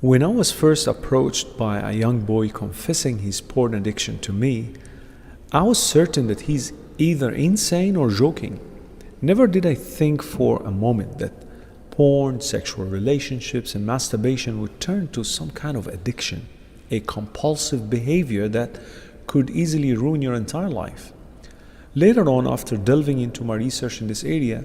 When I was first approached by a young boy confessing his porn addiction to me, I was certain that he's either insane or joking. Never did I think for a moment that porn, sexual relationships, and masturbation would turn to some kind of addiction, a compulsive behavior that could easily ruin your entire life. Later on, after delving into my research in this area,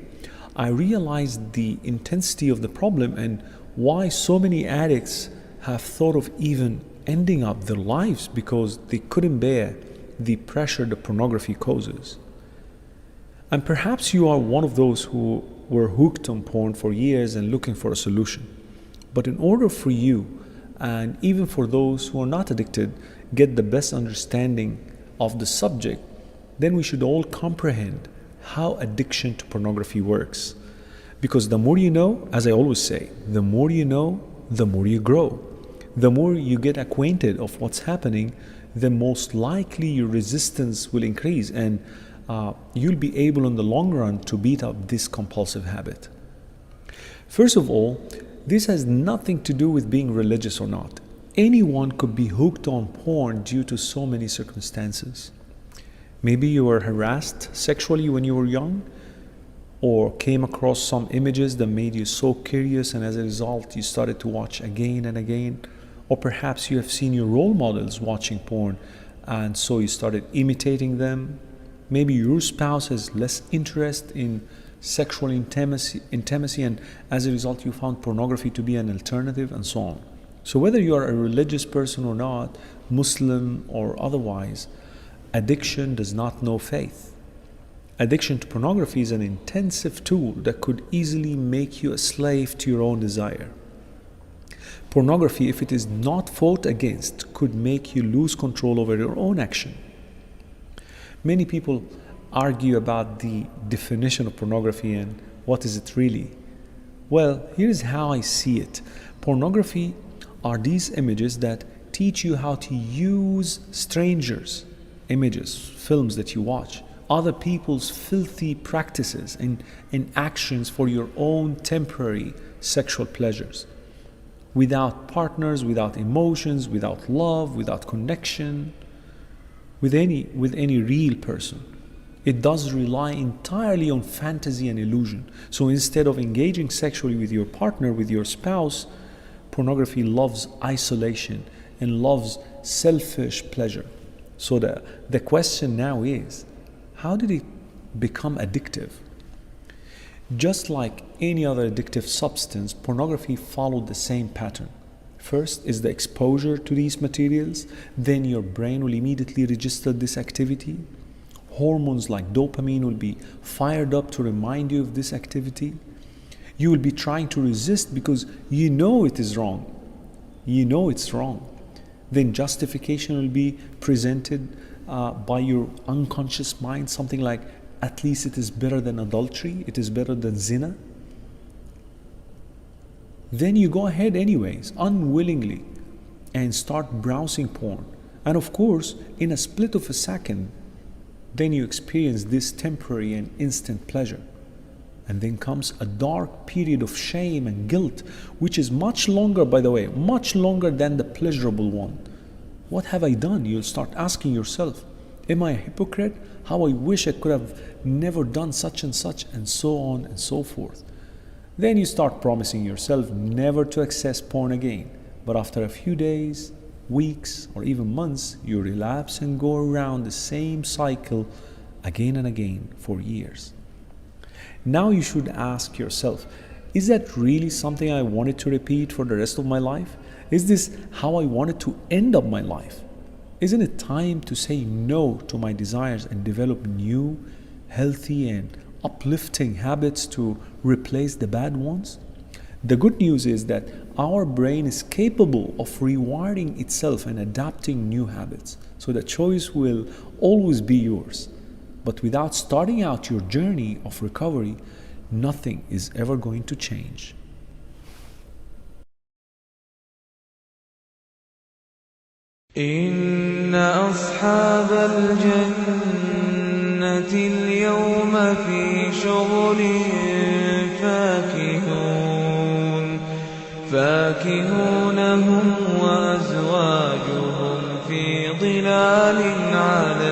I realized the intensity of the problem and why so many addicts have thought of even ending up their lives because they couldn't bear the pressure that pornography causes. And perhaps you are one of those who were hooked on porn for years and looking for a solution. But in order for you, and even for those who are not addicted, get the best understanding of the subject, then we should all comprehend how addiction to pornography works. Because the more you know, as I always say, the more you know, the more you grow. The more you get acquainted of what's happening, the most likely your resistance will increase and you'll be able in the long run to beat up this compulsive habit. First of all, this has nothing to do with being religious or not. Anyone could be hooked on porn due to so many circumstances. Maybe you were harassed sexually when you were young, or came across some images that made you so curious and as a result you started to watch again and again. Or perhaps you have seen your role models watching porn and so you started imitating them. Maybe your spouse has less interest in sexual intimacy and as a result you found pornography to be an alternative, and so on. So whether you are a religious person or not, Muslim or otherwise, addiction does not know faith. Addiction to pornography is an intensive tool that could easily make you a slave to your own desire. Pornography, if it is not fought against, could make you lose control over your own action. Many people argue about the definition of pornography and what is it really. Well, here's how I see it. Pornography are these images that teach you how to use strangers' images, films that you watch, other people's filthy practices and actions for your own temporary sexual pleasures. Without partners, without emotions, without love, without connection with any real person. It does rely entirely on fantasy and illusion. So instead of engaging sexually with your partner, with your spouse, pornography loves isolation and loves selfish pleasure. So the question now is, how did it become addictive? Just like any other addictive substance, pornography followed the same pattern. First is the exposure to these materials, then your brain will immediately register this activity. Hormones like dopamine will be fired up to remind you of this activity. You will be trying to resist because you know it is wrong. You know it's wrong. Then justification will be presented by your unconscious mind, something like, at least it is better than adultery, it is better than zina. Then you go ahead anyways, unwillingly, and start browsing porn. And of course, in a split of a second, then you experience this temporary and instant pleasure. And then comes a dark period of shame and guilt, which is much longer, by the way, much longer than the pleasurable one. What have I done? You'll start asking yourself, am I a hypocrite? How I wish I could have never done such, and so on and so forth. Then you start promising yourself never to access porn again. But after a few days, weeks, or even months, you relapse and go around the same cycle again and again for years. Now you should ask yourself, is that really something I wanted to repeat for the rest of my life? Is this how I wanted to end up my life? Isn't it time to say no to my desires and develop new, healthy, and uplifting habits to replace the bad ones? The good news is that our brain is capable of rewiring itself and adapting new habits. So the choice will always be yours. But without starting out your journey of recovery, nothing is ever going to change. إن أصحاب الجنة اليوم في شغل فاكهون فاكهون هم وأزواجهم في ظلال على